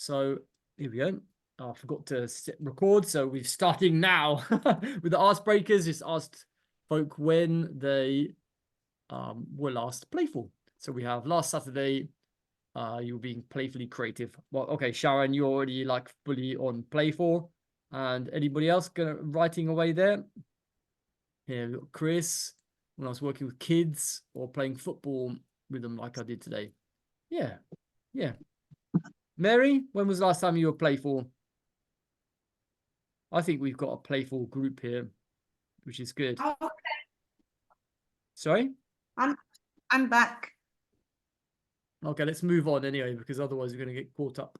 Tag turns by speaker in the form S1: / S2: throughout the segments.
S1: So here we go. I forgot to record, so we're starting now with the Ask Breakers. Just asked folk when they were last playful. So we have last Saturday, you were being playfully creative. Well, okay, Sharon, you're already like fully on playful. And anybody else writing away there? Here we've got Chris, when I was working with kids or playing football with them like I did today. Yeah, yeah. Mary, when was the last time you were playful? I think we've got a playful group here, which is good.
S2: Oh, okay.
S1: Sorry?
S2: I'm back.
S1: Okay, let's move on anyway, because otherwise we're going to get caught up.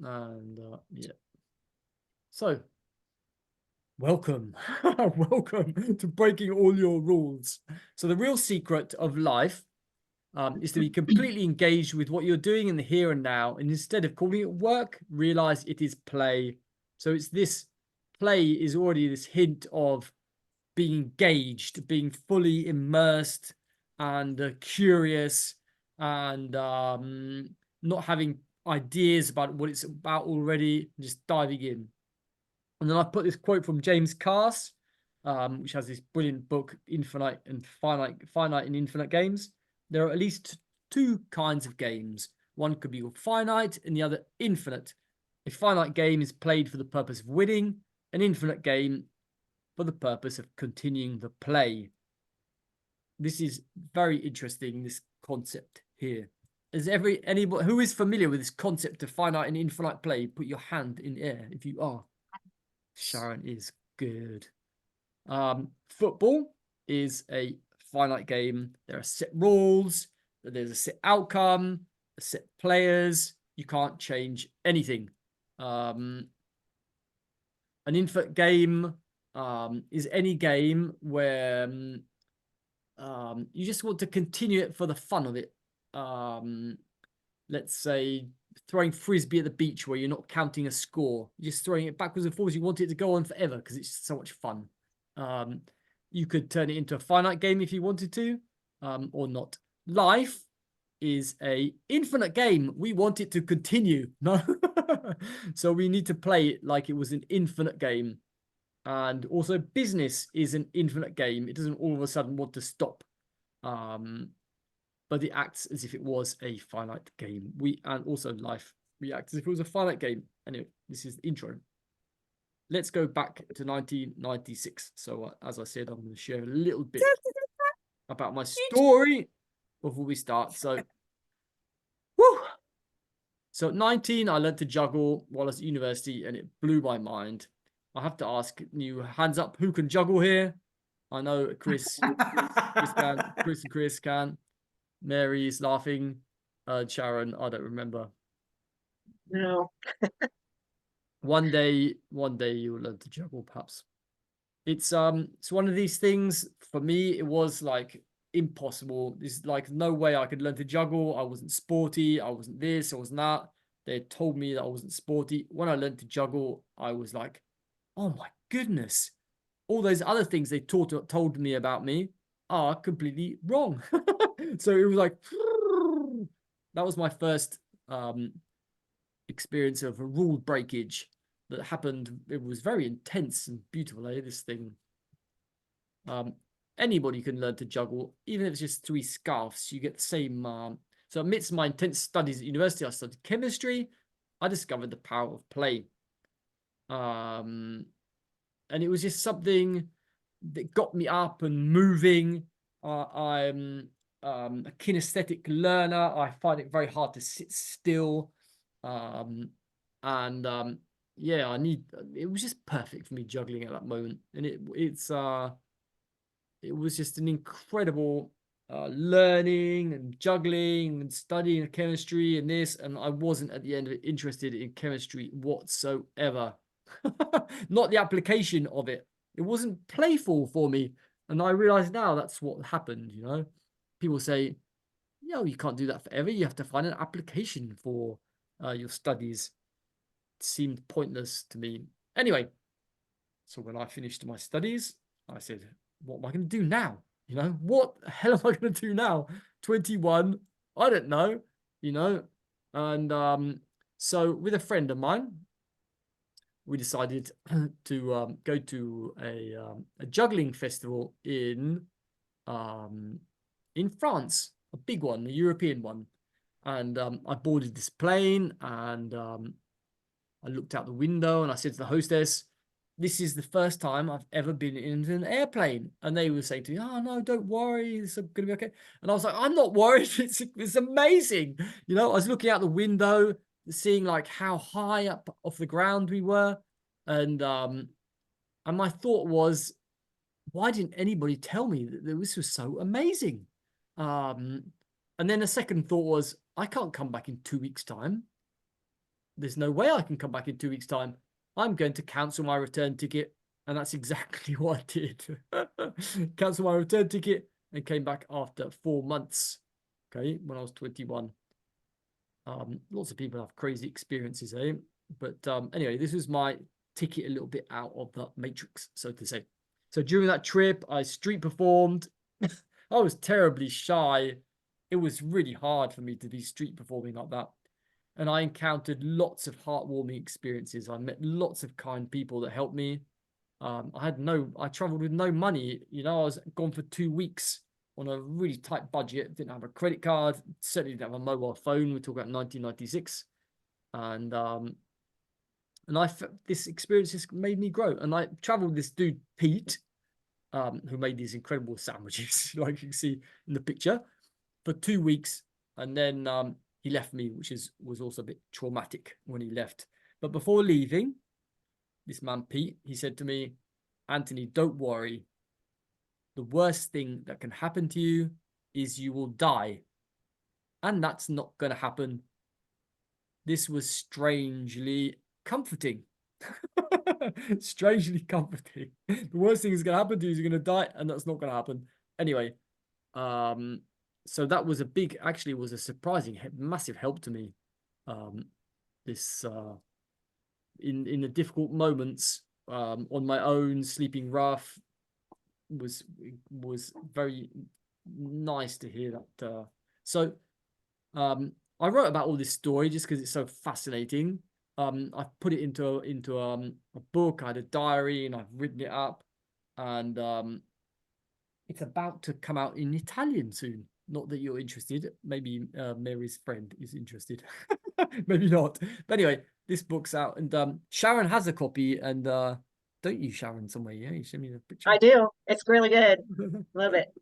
S1: And yeah. So, welcome. Welcome to breaking all your rules. So the real secret of life is to be completely engaged with what you're doing in the here and now. And instead of calling it work, realize it is play. So it's this play is already this hint of being engaged, being fully immersed and curious and not having ideas about what it's about already, just diving in. And then I put this quote from James Cass, which has this brilliant book, Infinite and Finite and Infinite Games. There are at least two kinds of games. One could be finite and the other infinite. A finite game is played for the purpose of winning. An infinite game for the purpose of continuing the play. This is very interesting, this concept here. Is anybody who is familiar with this concept of finite and infinite play? Put your hand in air if you are. Sharon is good. Football is a finite game. There are set rules, there's a set outcome, a set players. You can't change anything. An infinite game is any game where you just want to continue it for the fun of it. Let's say throwing frisbee at the beach where you're not counting a score, you're just throwing it backwards and forwards. You want it to go on forever because it's so much fun. You could turn it into a finite game if you wanted to, or not. Life is a infinite game. We want it to continue. No, so we need to play it like it was an infinite game. And also business is an infinite game. It doesn't all of a sudden want to stop. But it acts as if it was a finite game. And also life reacts as if it was a finite game. Anyway, this is the intro. Let's go back to 1996. So as I said, I'm going to share a little bit about my story before we start. So, whew. So at 19, I learned to juggle while I was at university, and it blew my mind. I have to ask you, hands up, who can juggle here? I know Chris and Chris can. Mary is laughing. Sharon, I don't remember.
S2: No.
S1: One day you'll learn to juggle, perhaps. It's one of these things. For me, it was like impossible. There's like no way I could learn to juggle. I wasn't sporty. I wasn't this. I wasn't that. They told me that I wasn't sporty. When I learned to juggle, I was like, oh my goodness. All those other things they told me about me are completely wrong. So it was like, that was my first experience of a rule breakage that happened. It was very intense and beautiful, this thing. Anybody can learn to juggle, even if it's just 3 scarves. You get the same. So amidst my intense studies at university, I studied chemistry. I discovered the power of play. And it was just something that got me up and moving. I'm a kinesthetic learner. I find it very hard to sit still. Yeah, it was just perfect for me juggling at that moment. And it was just an incredible learning and juggling and studying chemistry and this. And I wasn't at the end of it interested in chemistry whatsoever. Not the application of it. It wasn't playful for me. And I realize now that's what happened, you know. People say, you can't do that forever. You have to find an application for your studies. It seemed pointless to me. Anyway, so when I finished my studies, I said, what am I going to do now? You know, what the hell am I going to do now? 21, I don't know, you know. And so with a friend of mine, we decided to go to a juggling festival in France, a big one, a European one. And I boarded this plane, and I looked out the window and I said to the hostess, "This is the first time I've ever been in an airplane." And they were saying to me, "Oh, no, don't worry. It's going to be okay." And I was like, "I'm not worried. It's amazing." You know, I was looking out the window, seeing like how high up off the ground we were. And my thought was, why didn't anybody tell me that this was so amazing? Um, and then a second thought was, I can't come back in 2 weeks' time. There's no way I can come back in 2 weeks' time. I'm going to cancel my return ticket. And that's exactly what I did. Cancel my return ticket and came back after 4 months. Okay, when I was 21. Lots of people have crazy experiences, eh? But anyway, this was my ticket a little bit out of the matrix, so to say. So during that trip, I street performed. I was terribly shy. It was really hard for me to be street performing like that. And I encountered lots of heartwarming experiences. I met lots of kind people that helped me. I traveled with no money. You know, I was gone for 2 weeks on a really tight budget. Didn't have a credit card. Certainly didn't have a mobile phone. We're talking about 1996. And this experience has made me grow. And I traveled with this dude, Pete, who made these incredible sandwiches, like you can see in the picture, for 2 weeks. And then he left me, which was also a bit traumatic when he left. But before leaving, this man, Pete, he said to me, "Anthony, don't worry. The worst thing that can happen to you is you will die. And that's not going to happen." This was strangely comforting. Strangely comforting. The worst thing is going to happen to you is you're going to die, and that's not going to happen. Anyway, so that was actually was a surprising, massive help to me. This in the difficult moments, on my own, sleeping rough, was very nice to hear that. So I wrote about all this story just because it's so fascinating. I've put it into a book. I had a diary and I've written it up, and it's about to come out in Italian soon. Not that you're interested. Maybe Mary's friend is interested. Maybe not. But anyway, this book's out, and Sharon has a copy. And don't you, Sharon, somewhere? Yeah, you send me the picture.
S2: I do. It's really good. Love it.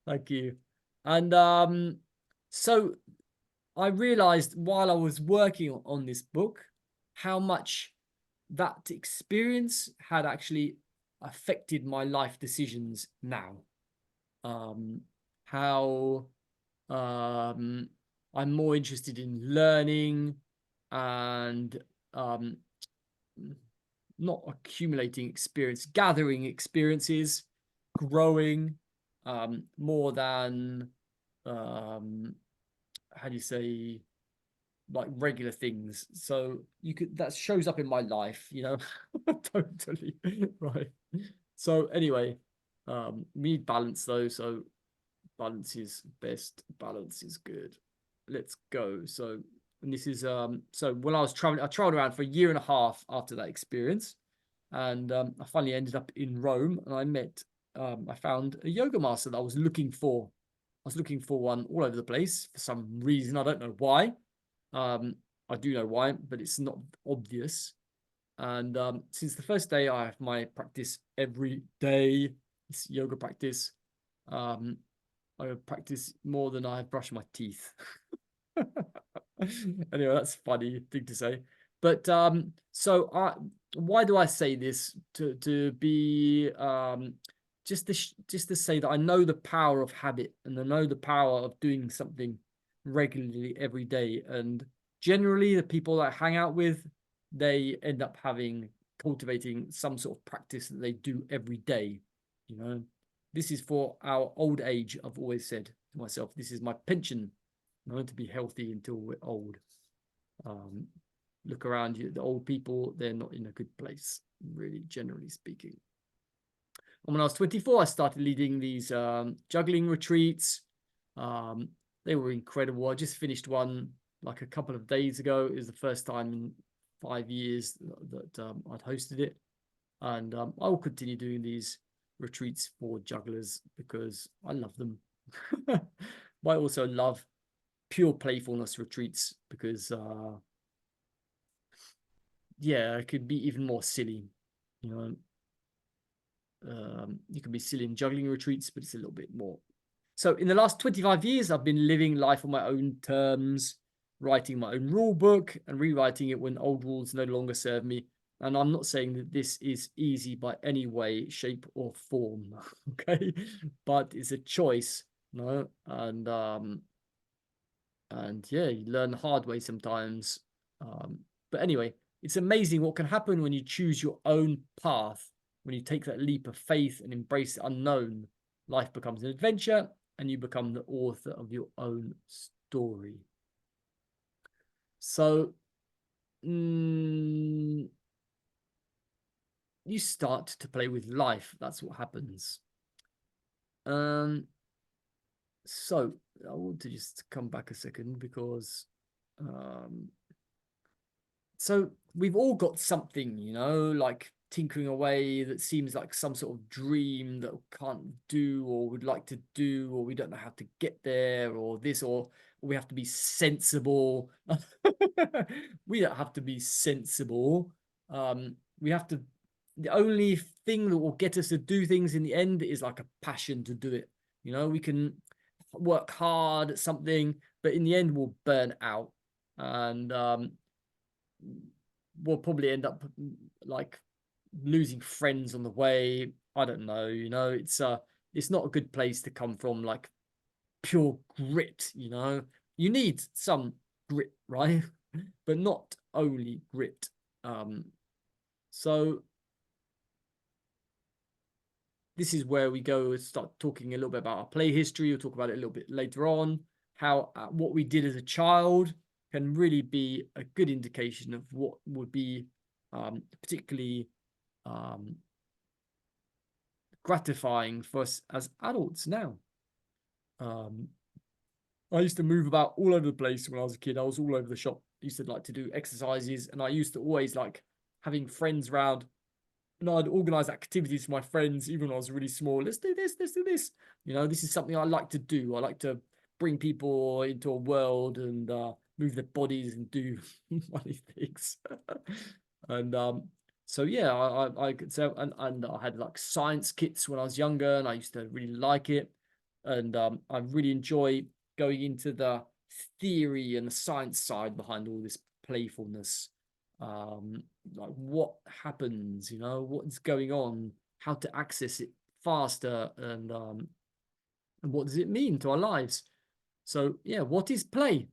S1: Thank you. And so I realized while I was working on this book how much that experience had actually affected my life decisions now. How I'm more interested in learning and not accumulating experience, gathering experiences, growing, more than how do you say, like regular things. So that shows up in my life, you know. Totally right. So anyway, we need balance though. So balance is best. Balance is good. Let's go. So, and this is so when I was traveling, I traveled around for a year and a half after that experience. And I finally ended up in Rome, and I found a yoga master that I was looking for. I was looking for one all over the place for some reason. I don't know why. I do know why, but it's not obvious. And since the first day, I have my practice every day. It's yoga practice. I practice more than I brush my teeth. Anyway, that's a funny thing to say. But why do I say this? To be just to say that I know the power of habit, and I know the power of doing something regularly every day. And generally, the people that I hang out with, they end up cultivating some sort of practice that they do every day. You know, this is for our old age. I've always said to myself, this is my pension. I'm going to be healthy until we're old. Look around you, the old people, they're not in a good place, really, generally speaking. And when I was 24, I started leading these juggling retreats. They were incredible. I just finished one like a couple of days ago. It was the first time in 5 years that I'd hosted it. And I will continue doing these retreats for jugglers because I love them. But I also love pure playfulness retreats because, yeah, it could be even more silly. You know, you can be silly in juggling retreats, but it's a little bit more. So in the last 25 years, I've been living life on my own terms, writing my own rule book and rewriting it when old rules no longer serve me. And I'm not saying that this is easy by any way, shape, or form, okay? But it's a choice, you know? And yeah, you learn the hard way sometimes. But anyway, it's amazing what can happen when you choose your own path, when you take that leap of faith and embrace the unknown. Life becomes an adventure, and you become the author of your own story. So, you start to play with life. That's what happens. So I want to just come back a second because so we've all got something, you know, like tinkering away that seems like some sort of dream that we can't do or would like to do, or we don't know how to get there, or this, or we have to be sensible. We don't have to be sensible. We have to, the only thing that will get us to do things in the end is like a passion to do it. You know, we can work hard at something, but in the end we'll burn out. And we'll probably end up like losing friends on the way. I don't know, you know, it's not a good place to come from, like pure grit, you know. You need some grit, right? But not only grit. So this is where we go and start talking a little bit about our play history. We'll talk about it a little bit later on, how what we did as a child can really be a good indication of what would be particularly gratifying for us as adults now. I used to move about all over the place when I was a kid. I was all over the shop. I used to like to do exercises, and I used to always like having friends around, and I'd organize activities for my friends, even when I was really small. Let's do this, let's do this. You know, this is something I like to do. I like to bring people into a world and move their bodies and do funny things. And so yeah, I could say, and I had like science kits when I was younger, and I used to really like it. And I really enjoy going into the theory and the science side behind all this playfulness. Like what happens, you know, what's going on, how to access it faster, and what does it mean to our lives. So yeah, what is play?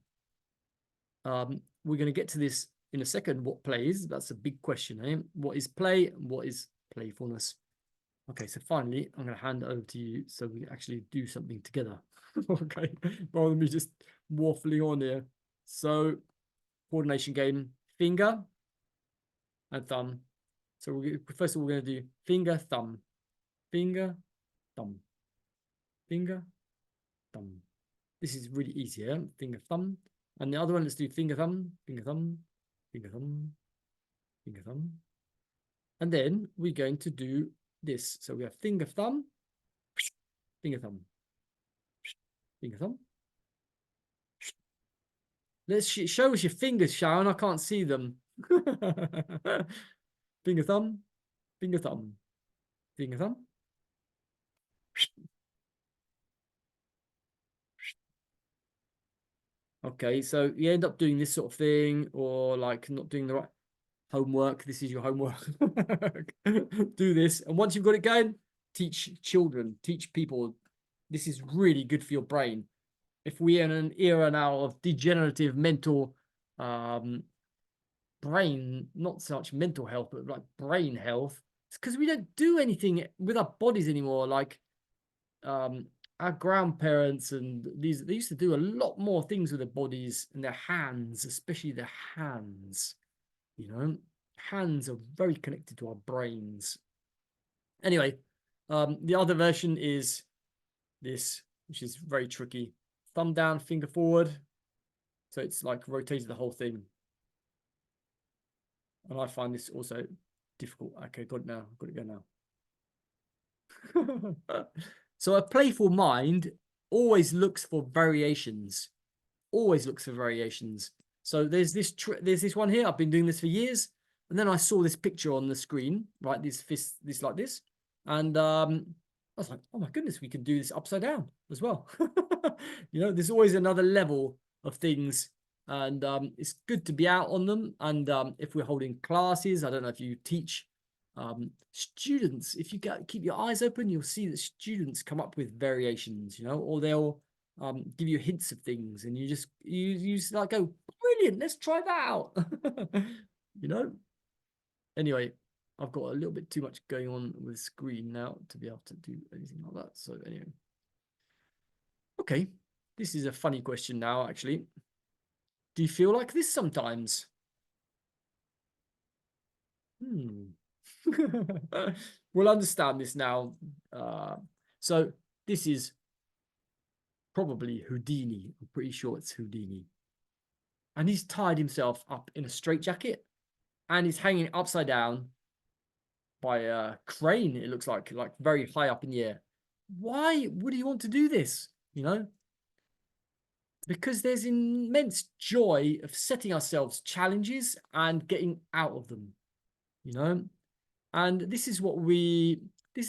S1: We're going to get to this in a second. What play is? That's a big question, eh? What is play and what is playfulness? Okay, so finally I'm going to hand it over to you so we can actually do something together. Okay, rather than me just waffling on here. So coordination game, finger and thumb. So first of all, we're going to do finger, thumb, finger, thumb, finger, thumb. This is really easy, yeah? Finger, thumb. And the other one, let's do finger, thumb, finger, thumb, finger, thumb, finger, thumb. And then we're going to do this. So we have finger, thumb, finger, thumb, finger, thumb. Let's show us your fingers, Sharon. I can't see them. Finger, thumb, finger, thumb, finger, thumb. Okay, so you end up doing this sort of thing, or like not doing the right homework. This is your homework. Do this. And once you've got it going, teach children, teach people. This is really good for your brain. If we're in an era now of degenerative mental brain, not so much mental health, but like brain health, it's because we don't do anything with our bodies anymore. Like our grandparents and these, they used to do a lot more things with their bodies and their hands, especially their hands. You know, hands are very connected to our brains. Anyway, the other version is this, which is very tricky. Thumb down, finger forward. So it's like rotated the whole thing. And I find this also difficult. Okay, got it now. Got to go now. So a playful mind always looks for variations. Always looks for variations. So there's this one here. I've been doing this for years, and then I saw this picture on the screen, right? This like this, and I was like, oh my goodness, we can do this upside down as well. There's always another level of things, and it's good to be out on them. And if we're holding classes, I don't know if you teach students, if you keep your eyes open, you'll see that students come up with variations, or they'll give you hints of things, and you just like go, brilliant, let's try that out. Anyway, I've got a little bit too much going on with the screen now to be able to do anything like that. So anyway, okay, this is a funny question now. Actually, do you feel like this sometimes? We'll understand this now. So this is probably Houdini. I'm pretty sure it's Houdini. And he's tied himself up in a straitjacket, and he's hanging upside down by a crane, it looks like very high up in the air. Why would he want to do this? Because there's immense joy of setting ourselves challenges and getting out of them, and this is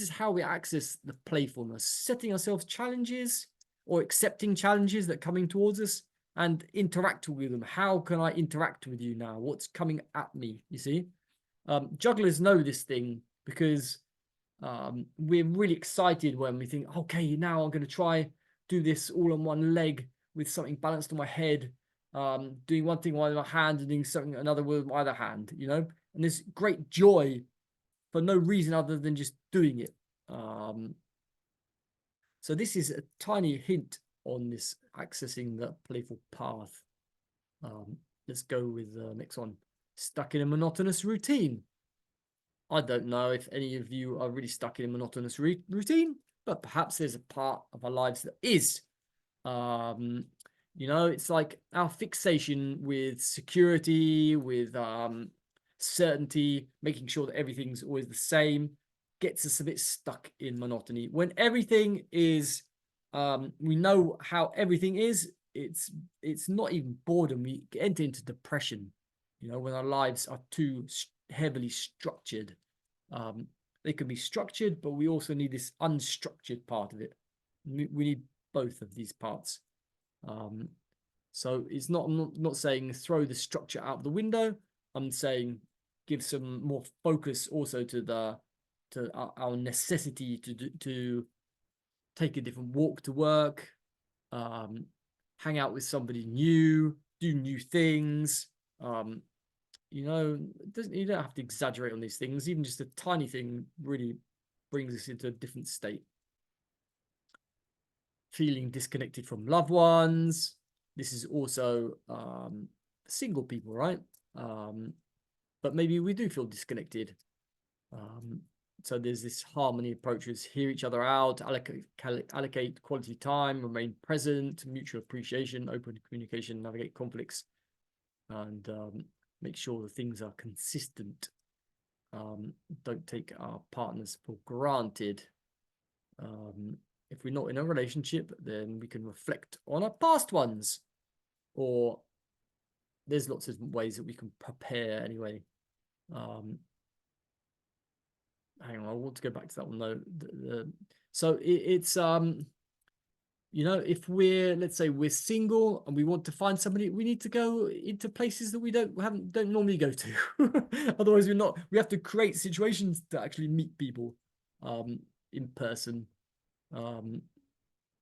S1: how we access the playfulness, setting ourselves challenges or accepting challenges that are coming towards us and interacting with them. How can I interact with you now? What's coming at me? You see, jugglers know this thing because we're really excited when we think, okay, now I'm going to try do this all on one leg with something balanced on my head, doing one thing with my hand and doing something another with my other hand, and there's great joy for no reason other than just doing it. So this is a tiny hint on this accessing the playful path. Let's go with the next one. Stuck in a monotonous routine. I don't know if any of you are really stuck in a monotonous routine, but perhaps there's a part of our lives that is. It's like our fixation with security, with certainty, making sure that everything's always the same, gets us a bit stuck in monotony. When everything is, we know how everything is, it's not even boredom. We enter into depression, when our lives are too heavily structured. They can be structured, but we also need this unstructured part of it. We need both of these parts. So it's I'm not saying throw the structure out the window. I'm saying give some more focus also to our necessity to take a different walk to work, hang out with somebody new, do new things. You don't have to exaggerate on these things. Even just a tiny thing really brings us into a different state. Feeling disconnected from loved ones. This is also single people, right? But maybe we do feel disconnected. So there's this harmony approaches: hear each other out, allocate quality time, remain present, mutual appreciation, open communication, navigate conflicts, and make sure that things are consistent. Don't take our partners for granted. If we're not in a relationship, then we can reflect on our past ones, or there's lots of ways that we can prepare anyway. Hang on, I want to go back to that one though. So it's if let's say we're single and we want to find somebody, we need to go into places that we don't normally go to. Otherwise we have to create situations to actually meet people in person.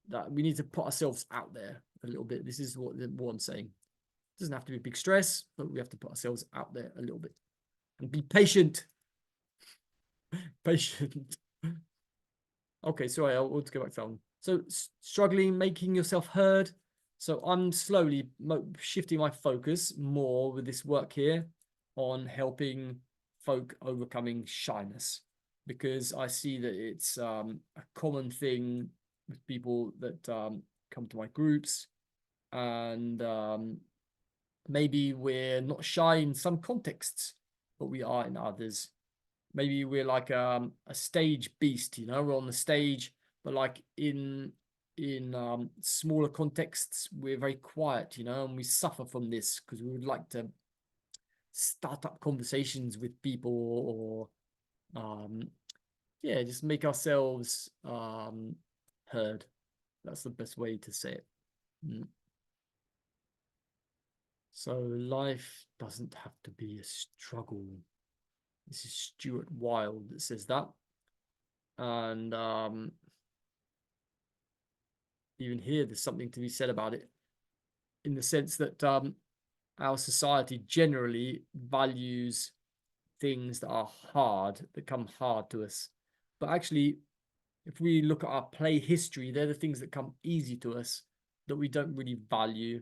S1: That we need to put ourselves out there a little bit. This is what I'm saying. It doesn't have to be a big stress, but we have to put ourselves out there a little bit and be patient. Patient. Okay, sorry, I want to go back to that one. So struggling, making yourself heard. So I'm slowly shifting my focus more with this work here on helping folk overcoming shyness, because I see that it's a common thing with people that come to my groups, and Maybe we're not shy in some contexts, but we are in others. Maybe we're like a stage beast, you know, we're on the stage, but like in smaller contexts, we're very quiet, you know, and we suffer from this because we would like to start up conversations with people or yeah, just make ourselves heard. That's the best way to say it. So life doesn't have to be a struggle. This is Stuart Wilde that says that. And even here, there's something to be said about it in the sense that our society generally values things that are hard, that come hard to us. But actually, if we look at our play history, they're the things that come easy to us that we don't really value.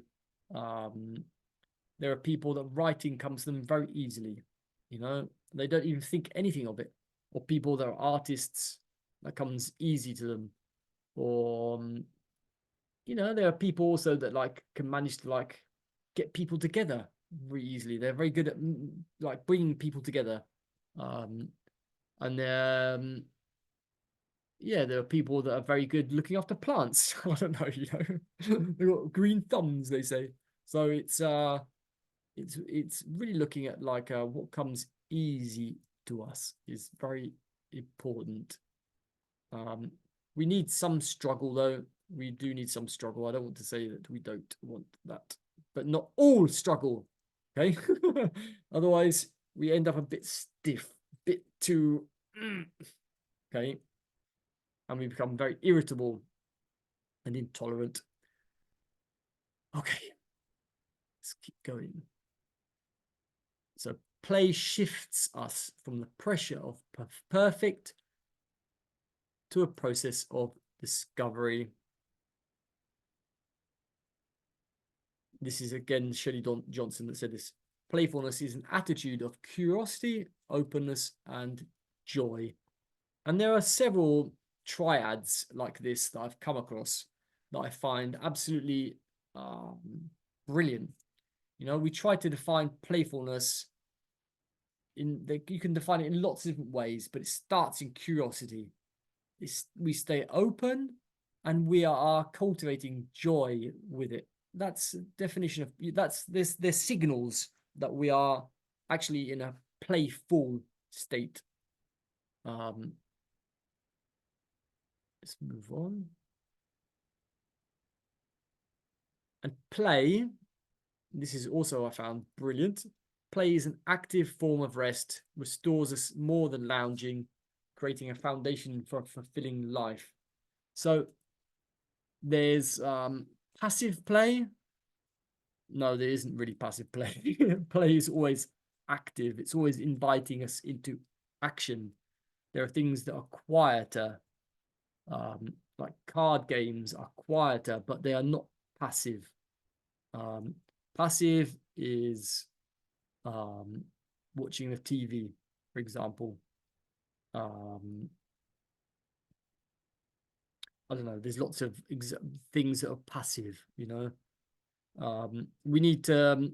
S1: There are people that writing comes to them very easily, you know, they don't even think anything of it. Or people that are artists, that comes easy to them. Or you know, there are people also that like can manage to like get people together very easily. They're very good at like bringing people together. And yeah, there are people that are very good looking after plants. I don't know, you know, they've got green thumbs, they say. So it's really looking at like what comes easy to us is very important. We need some struggle though. We do need some struggle. I don't want to say that we don't want that, but not all struggle. Okay. Otherwise, we end up a bit stiff, a bit too. Okay. And we become very irritable and intolerant. Okay. Let's keep going. So play shifts us from the pressure of perfect to a process of discovery. This is again Shelley Johnson that said this. Playfulness is an attitude of curiosity, openness, and joy. And there are several triads like this that I've come across that I find absolutely brilliant. You know, we try to define playfulness you can define it in lots of different ways, but it starts in curiosity. We stay open and we are cultivating joy with it. That's the definition of there's signals that we are actually in a playful state. Let's move on. And play, this is also I found brilliant. Play is an active form of rest, restores us more than lounging, creating a foundation for a fulfilling life. So there's passive play. No, there isn't really passive play. Play is always active. It's always inviting us into action. There are things that are quieter, like card games are quieter, but they are not passive. Passive is watching the TV, for example. I don't know. There's lots of things that are passive, you know. We need to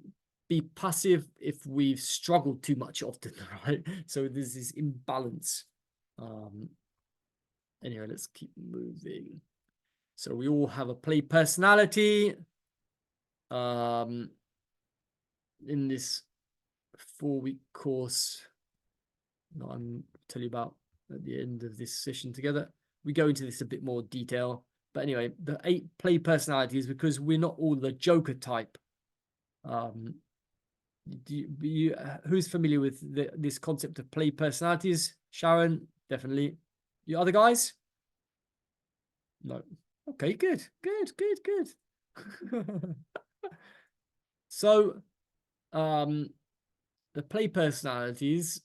S1: be passive if we've struggled too much often, right? So there's this imbalance. Anyway, let's keep moving. So we all have a play personality. In this 4-week course that I'm tell you about at the end of this session together, we go into this a bit more detail. But anyway, the 8 play personalities, because we're not all the Joker type. Who's familiar with this concept of play personalities? Sharon, definitely. You other guys? No. Okay, good. So, the play personalities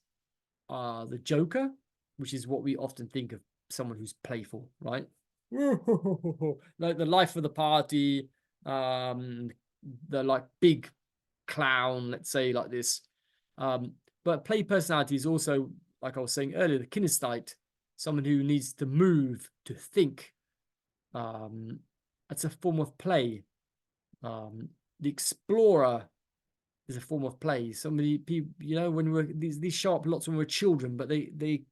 S1: are the Joker, which is what we often think of someone who's playful, right? Like the life of the party, the like big clown, let's say like this. But play personality is also, like I was saying earlier, the kinesthete, someone who needs to move, to think. It's a form of play. The explorer is a form of play. Somebody people, when these show up lots when we're children, but they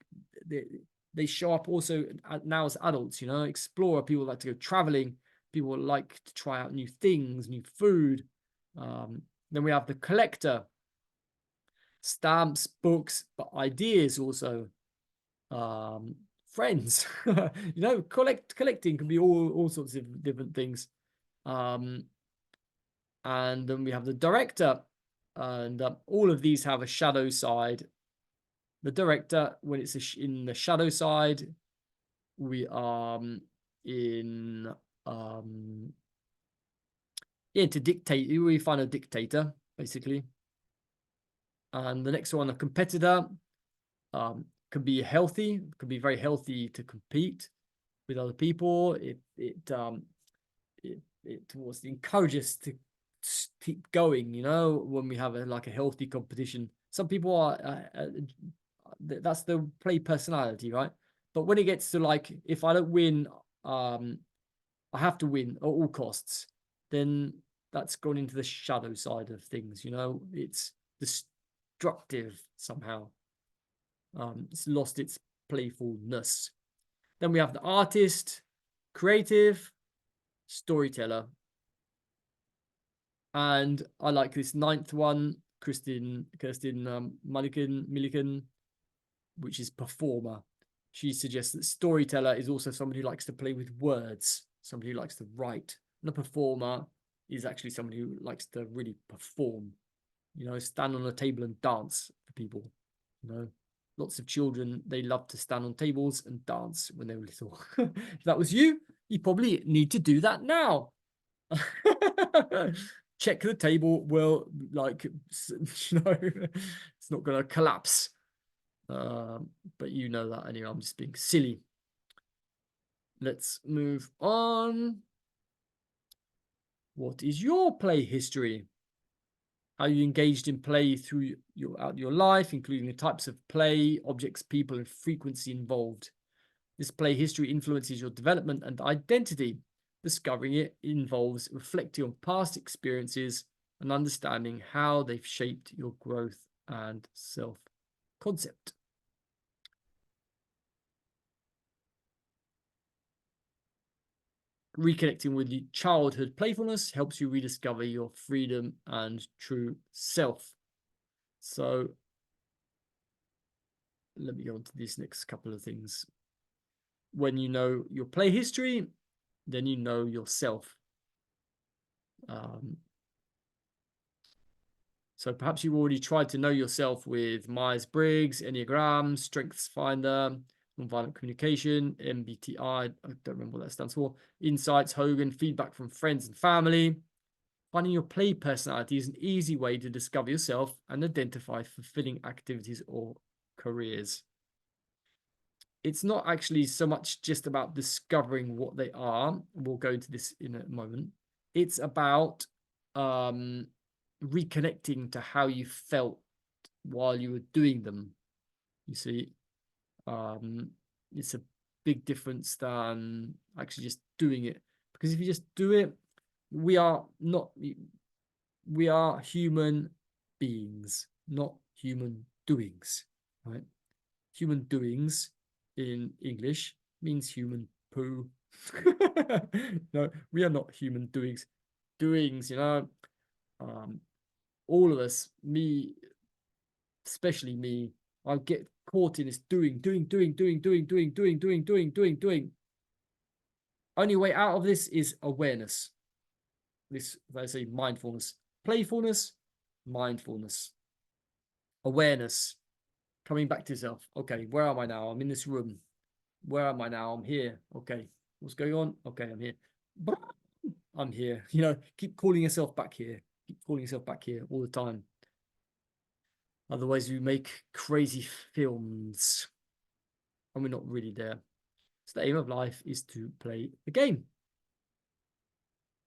S1: they show up also now as adults. Explorer, people like to go traveling, people like to try out new things, new food. Then we have the collector, stamps, books, but ideas also. Friends, collecting can be all sorts of different things. And then we have the director, and all of these have a shadow side. The director, when it's in the shadow side, we are in to dictate. We find a dictator basically. And the next one, a competitor, can be healthy, can be very healthy to compete with other people. It towards encourages to keep going, when we have a healthy competition. Some people are that's the play personality, right? But when it gets to if I don't win, I have to win at all costs, then that's gone into the shadow side of things. It's destructive somehow. It's lost its playfulness. Then we have the artist, creative, storyteller. And I like this ninth one, Kirsten Milliken, which is performer. She suggests that storyteller is also somebody who likes to play with words, somebody who likes to write. And a performer is actually somebody who likes to really perform, stand on a table and dance for people. Lots of children, they love to stand on tables and dance when they were little. If that was you, you probably need to do that now. Check the table. Well, it's not going to collapse. But you know that anyway. I'm just being silly. Let's move on. What is your play history? How you engaged in play through your life, including the types of play, objects, people, and frequency involved. This play history influences your development and identity. Discovering it involves reflecting on past experiences and understanding how they've shaped your growth and self-concept. Reconnecting with your childhood playfulness helps you rediscover your freedom and true self. So let me go on to these next couple of things. When you know your play history, then you know yourself. So perhaps you already tried to know yourself with Myers-Briggs, Enneagram, Strengths Finder, Nonviolent Communication, MBTI, I don't remember what that stands for, Insights, Hogan, feedback from friends and family. Finding your play personality is an easy way to discover yourself and identify fulfilling activities or careers. It's not actually so much just about discovering what they are. We'll go into this in a moment. It's about reconnecting to how you felt while you were doing them. You see, it's a big difference than actually just doing it. Because if you just do it, we are human beings, not human doings, right? Human doings in English means human poo. No, we are not human doings. Doings, all of us, me, especially me, I get caught in this doing. Only way out of this is awareness. This, I say, mindfulness, playfulness, mindfulness, awareness, coming back to yourself. Okay, where am I now? I'm in this room. Where am I now? I'm here. Okay, what's going on? Okay, I'm here. I'm here. Keep calling yourself back here. Keep calling yourself back here all the time. Otherwise, you make crazy films, and we're not really there. So the aim of life is to play the game.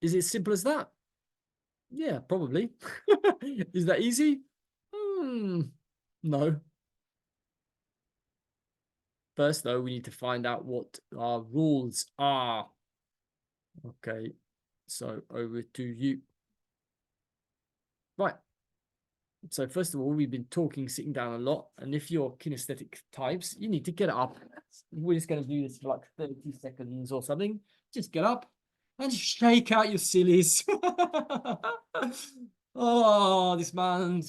S1: Is it as simple as that? Yeah, probably. Is that easy? No. First, though, we need to find out what our rules are. Okay, so over to you. Right. So first of all, we've been talking, sitting down a lot. And if you're kinesthetic types, you need to get up. We're just going to do this for like 30 seconds or something. Just get up and shake out your sillies. Oh, this man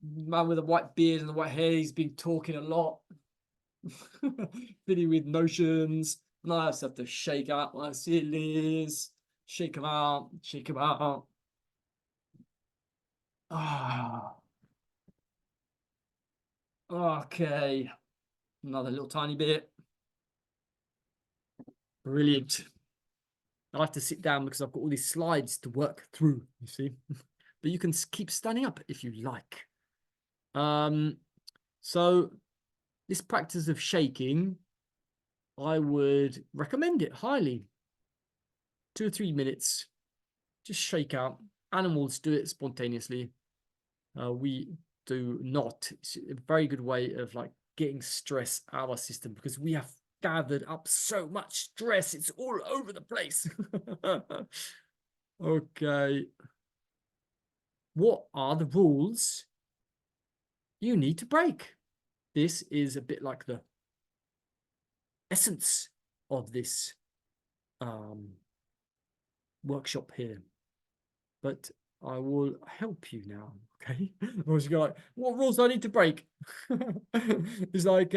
S1: with a white beard and the white hair, he's been talking a lot. Filling with notions. And I just have to shake out my sillies. Shake them out. Shake them out. Ah. Okay. Another little tiny bit. Brilliant. I have to sit down because I've got all these slides to work through, you see. But you can keep standing up if you like. So this practice of shaking, I would recommend it highly. 2 or 3 minutes. Just shake out. Animals do it spontaneously. We do not. It's a very good way of like getting stress out of our system because we have gathered up so much stress. It's all over the place. Okay. What are the rules you need to break? This is a bit like the essence of this workshop here. But I will help you now, okay? I was like, what rules do I need to break? It's like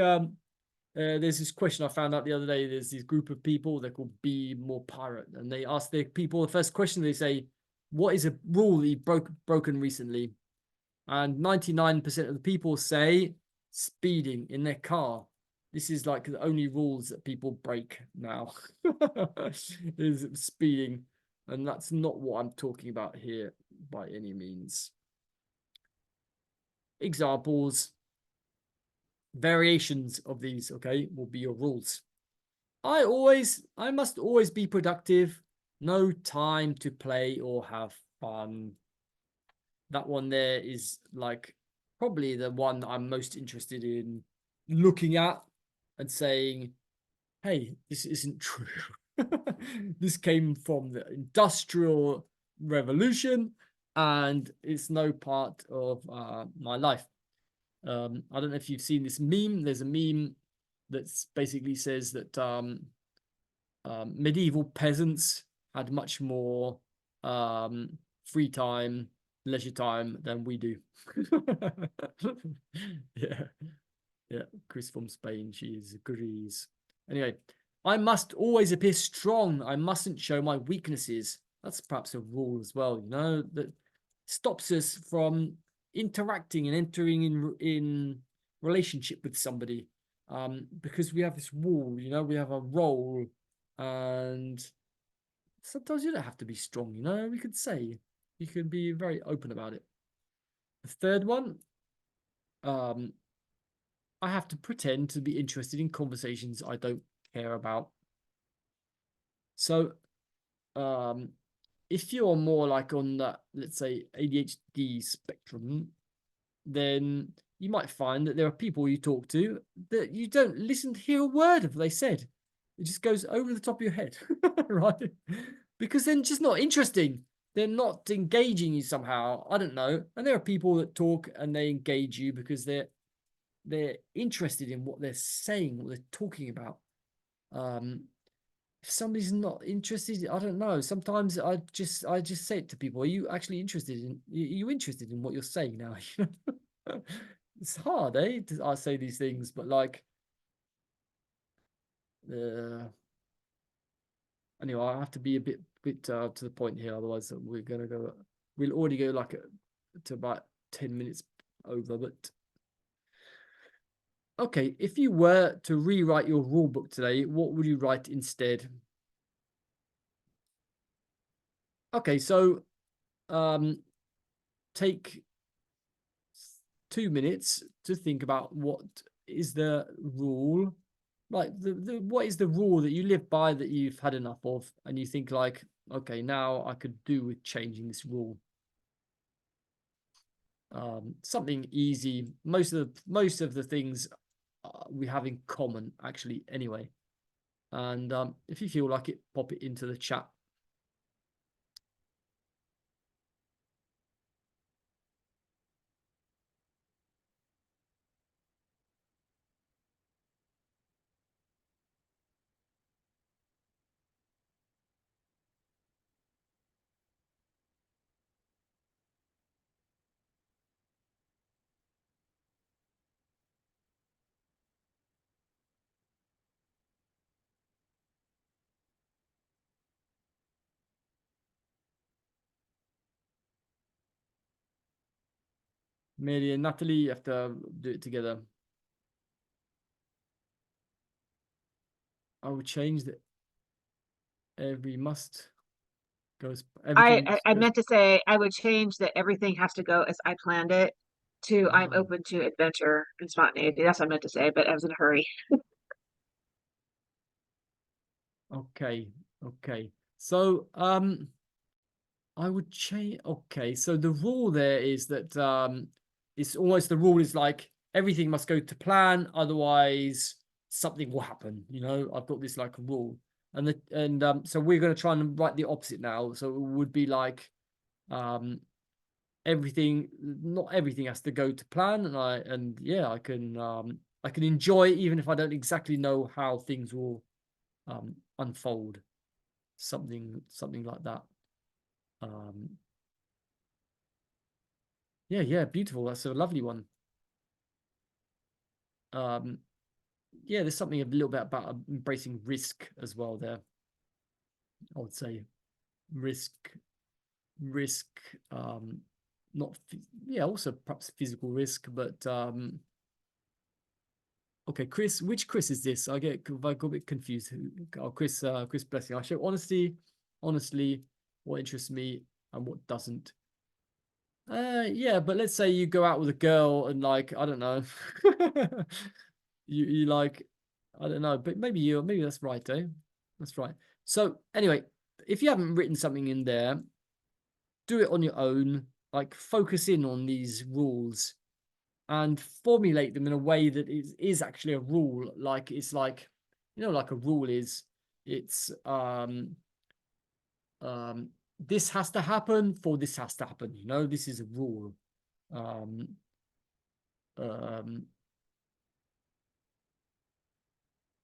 S1: there's this question I found out the other day. There's this group of people, they're called Be More Pirate, and they ask their people the first question. They say, what is a rule that you've broken recently? And 99% of the people say speeding in their car. This is like the only rules that people break now is speeding. And that's not what I'm talking about here by any means. Examples, variations of these, okay, will be your rules. I must always be productive. No time to play or have fun. That one there is like probably the one I'm most interested in looking at and saying, hey, this isn't true. This came from the Industrial Revolution and it's no part of my life. I don't know if you've seen this meme. There's a meme that basically says that medieval peasants had much more free time, leisure time than we do. Yeah. Yeah, Chris from Spain, she agrees. Anyway, I must always appear strong. I mustn't show my weaknesses. That's perhaps a rule as well, you know, that stops us from interacting and entering in relationship with somebody. Because we have this wall, you know, we have a role, and sometimes you don't have to be strong, you know, we could say, you can be very open about it. The third one, I have to pretend to be interested in conversations I don't care about. So, if you're more like on that, let's say, ADHD spectrum, then you might find that there are people you talk to that you don't listen to hear a word of what they said. It just goes over the top of your head, right? Because they're just not interesting. They're not engaging you somehow. I don't know. And there are people that talk and they engage you because they're interested in what they're saying, what they're talking about. If somebody's not interested, I don't know. Sometimes I just say it to people. Are you actually interested in? Are you interested in what you're saying now? It's hard, eh? I say these things, but like, anyway, I have to be a bit to the point here. Otherwise, we're gonna go. We'll already go like to about 10 minutes over, but. Okay, if you were to rewrite your rule book today, what would you write instead? Okay, so take 2 minutes to think about what is the rule, like what is the rule that you live by that you've had enough of, and you think like, okay, now I could do with changing this rule. Something easy. Most of the things we have in common actually anyway. And if you feel like it, pop it into the chat. Mary and Natalie, you have to do it together. I would change that every must goes everything must
S2: I
S1: goes.
S2: meant to say I would change that everything has to go as I planned it to I'm
S1: Ah,
S2: open to adventure and spontaneity. That's what I meant to say, but I was in a hurry.
S1: okay, okay. So I would change. Okay, so the rule there is that it's almost the rule is like everything must go to plan, otherwise something will happen. You know, I've got this like rule, and so we're going to try and write the opposite now. So it would be like um everything, not everything has to go to plan, and yeah, I can enjoy even if I don't exactly know how things will unfold. Something like that. Um, Yeah, yeah, beautiful. That's a lovely one. Um, yeah, there's something a little bit about embracing risk as well there. I would say risk, risk, not, yeah, also perhaps physical risk, but okay, Chris, which Chris is this? I got a bit confused. Oh, Chris Blessing. I show honesty, honestly, what interests me and what doesn't. Yeah, but let's say you go out with a girl and like, I don't know. You like, I don't know, but maybe that's right, eh? That's right. So anyway, if you haven't written something in there, do it on your own. Like focus in on these rules and formulate them in a way that is actually a rule. Like it's like, you know, like a rule is it's um this has to happen for this has to happen. You know, this is a rule. Um um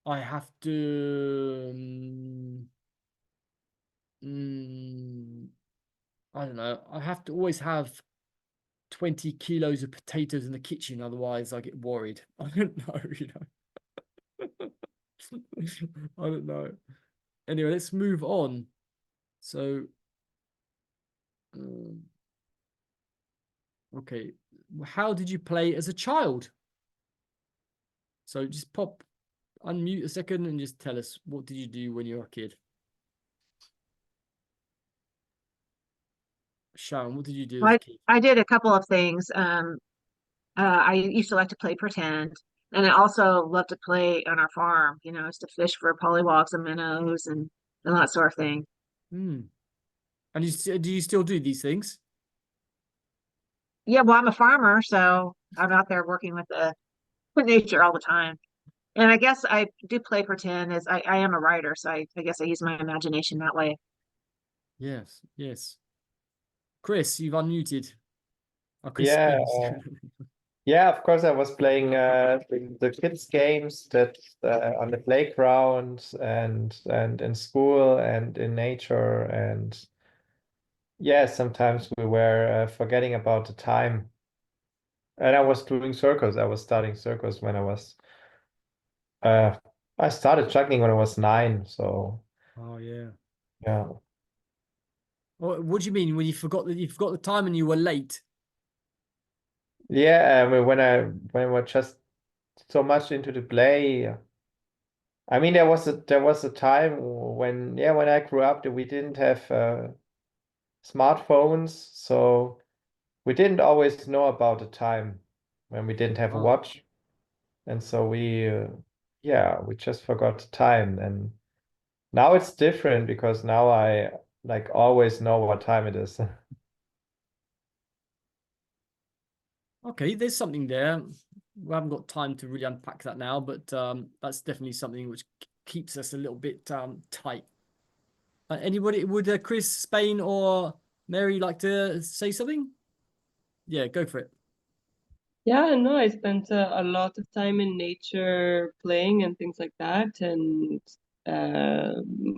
S1: I have to mm, I don't know. I have to always have 20 kilos of potatoes in the kitchen, otherwise I get worried. I don't know, you know. I don't know. Anyway, let's move on. So, um, okay. How did you play as a child? So just unmute a second and just tell us what did you do when you were a kid? Sharon, what did you do as a
S2: I
S1: kid?
S2: I did a couple of things. I used to like to play pretend, and I also love to play on our farm. You know, is to fish for pollywogs and minnows and that sort of thing.
S1: Hmm. And do you still do these things?
S2: Yeah, well, I'm a farmer, so I'm out there working with nature all the time. And I guess I do play pretend as I am a writer, so I guess I use my imagination that way.
S1: Yes, yes. Chris, you've unmuted. Oh, Chris
S3: Yeah,
S1: Spence.
S3: yeah, of course I was playing the kids games that on the playground and in school and in nature and yeah, sometimes we were forgetting about the time. And I was doing circus. I was starting circus when uh I started juggling when I was 9, so
S1: Oh yeah.
S3: yeah.
S1: What do you mean when you forgot the time and you were late?
S3: Yeah, I mean, when I was just so much into the play. I mean, there was a time when yeah, when I grew up that we didn't have smartphones, so we didn't always know about the time when we didn't have a
S1: Ah,
S3: watch, and so yeah, we just forgot the time. And now it's different because now I like always know what time it is.
S1: okay. There's something there. We haven't got time to really unpack that now, but that's definitely something which keeps us a little bit tight. Anybody would Chris, Spain, or Mary like to say something? Yeah, go for it.
S4: Yeah, no, I spent a lot of time in nature playing and things like that, and uh,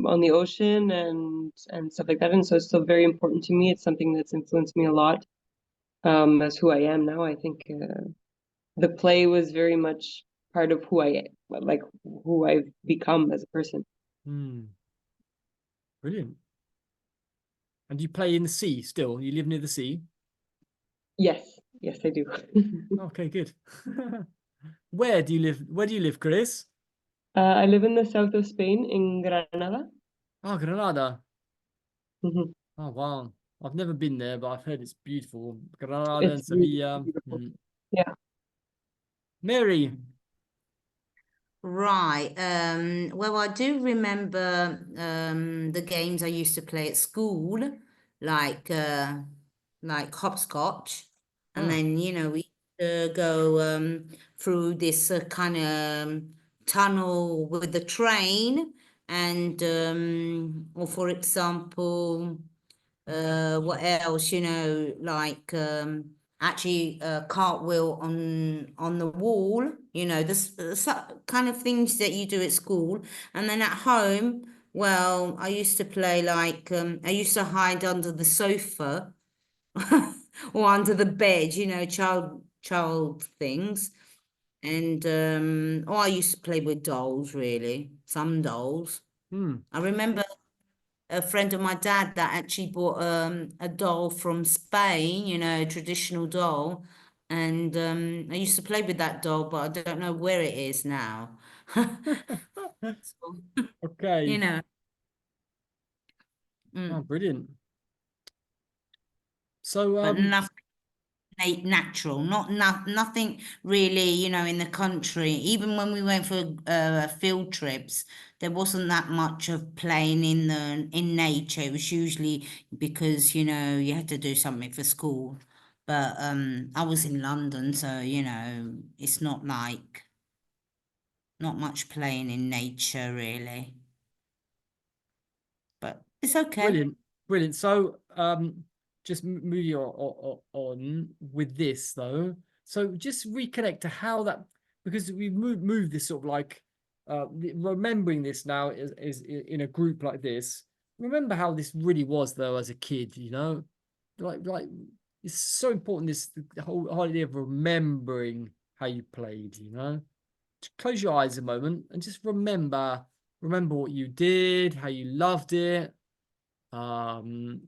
S4: on the ocean and stuff like that. And so it's still very important to me. It's something that's influenced me a lot as who I am now. I think the play was very much part of like who I've become as a person.
S1: Hmm, brilliant. And you play in the sea still? You live near the sea?
S4: Yes. Yes, I do.
S1: Okay, good. Where do you live? Where do you live, Chris?
S4: I live in the south of Spain, in Granada.
S1: Oh, Granada.
S4: Mhm.
S1: Oh, wow. I've never been there, but I've heard it's beautiful. Granada and
S4: It's really
S1: Sevilla.
S4: beautiful.
S1: Mm.
S4: Yeah.
S1: Mary.
S5: Right. Well, I do remember the games I used to play at school, like like hopscotch, and
S1: Ah,
S5: then we used to go through this kind of tunnel with the train, and or for example, what else? Like actually cartwheel on the wall, this kind of things that you do at school. And then at home, well, I used to play like I used to hide under the sofa or under the bed, child things. And or I used to play with dolls, really, some dolls.
S1: hmm.
S5: I remember a friend of my dad that actually bought a doll from Spain, a traditional doll. And I used to play with that doll, but I don't know where it is now. So, you
S1: Okay.
S5: know,
S1: Oh,
S5: mm,
S1: brilliant. So,
S5: but nothing natural, nothing really, in the country. Even when we went for field trips, there wasn't that much of playing in nature. It was usually because you had to do something for school. But I was in London, so it's not like not much playing in nature really. But it's okay.
S1: brilliant, brilliant. So, just moving on with this though. So, just reconnect to how that, because we've moved this sort of like remembering this now is in a group like this. Remember how this really was though as a kid, like it's so important. The whole idea of remembering how you played, Just close your eyes a moment and just remember what you did, how you loved it. Um,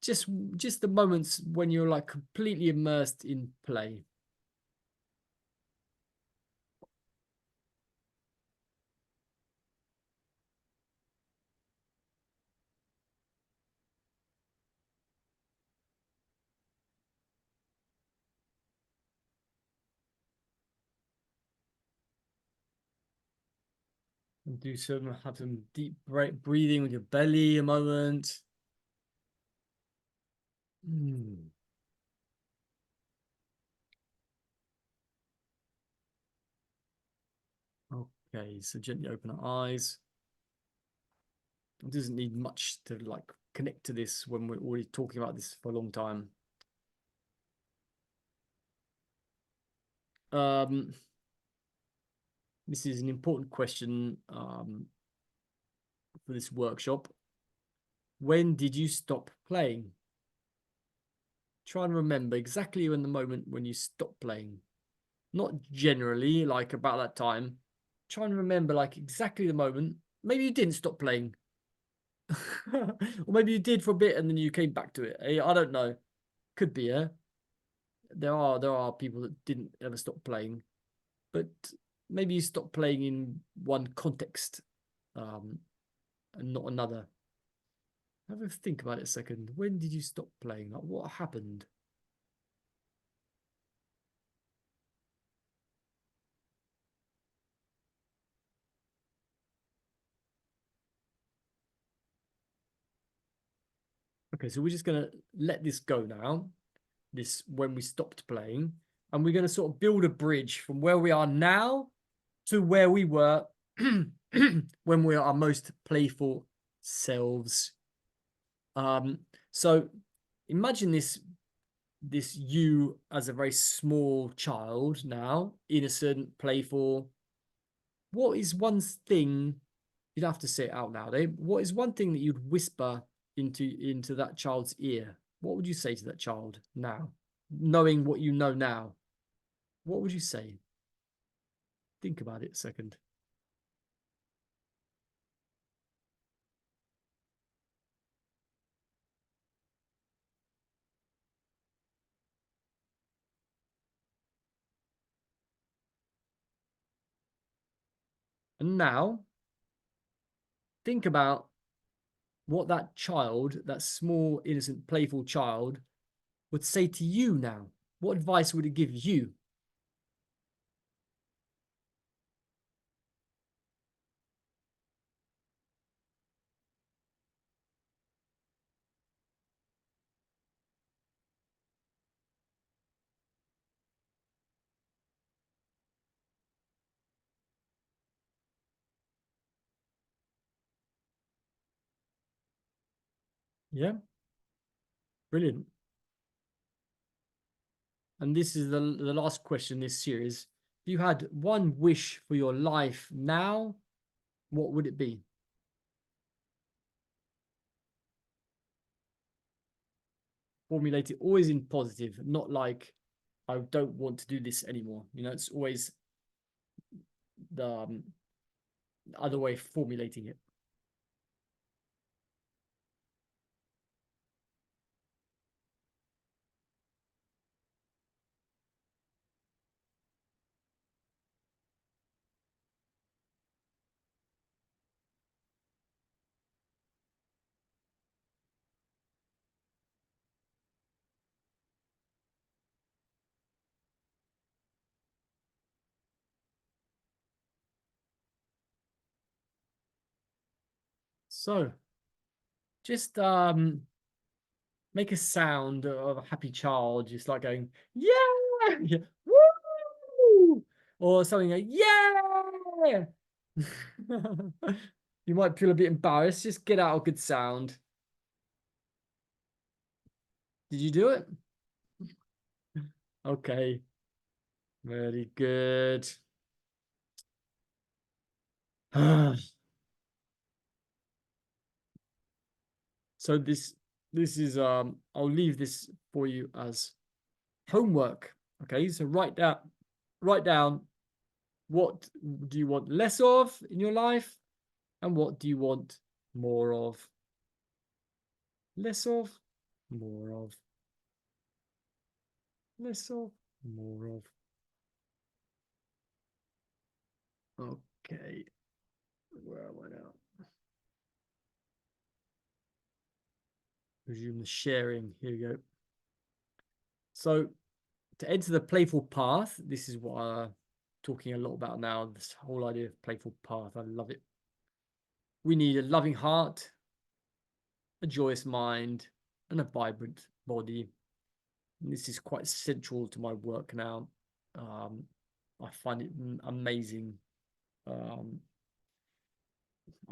S1: just just the moments when you're like completely immersed in play. And have some deep breathing with your belly a moment. Hmm. Okay, so gently open our eyes. It doesn't need much to like connect to this when we're already talking about this for a long time. Um, this is an important question for this workshop. When did you stop playing? Try and remember exactly when the moment when you stopped playing. Not generally, like about that time. Try and remember like exactly the moment. Maybe you didn't stop playing. Or maybe you did for a bit and then you came back to it. I don't know. Could be, yeah. There are people that didn't ever stop playing. But maybe you stopped playing in one context, and not another. Have a think about it a second. When did you stop playing? Like what happened? Okay, so we're just gonna let this go now. This when we stopped playing, and we're gonna sort of build a bridge from where we are now to where we were when we are our most playful selves. So imagine this you as a very small child now, innocent, playful. What is one thing you'd have to say it out loud, eh? What is one thing that you'd whisper into that child's ear? What would you say to that child now, knowing what you know now? What would you say? Think about it a second. And now, think about what that child, that small, innocent, playful child, would say to you now. What advice would it give you? Yeah, brilliant. And this is the last question in this series. If you had one wish for your life now, what would it be? Formulate it always in positive, not like, I don't want to do this anymore. You know, it's always the other way of formulating it. So just make a sound of a happy child, just like going, yeah, yeah, woo, or something like, yeah. You might feel a bit embarrassed. Just get out a good sound. Did you do it? Okay. Very good. So this is I'll leave this for you as homework. Okay, so write down what do you want less of in your life and what do you want more of. Less of, more of, less of, more of. Okay, where am I now? Resume the sharing. Here we go. So to enter the playful path, this is what I'm talking a lot about now, this whole idea of playful path. I love it. We need a loving heart, a joyous mind, and a vibrant body. And this is quite central to my work now. I find it amazing. I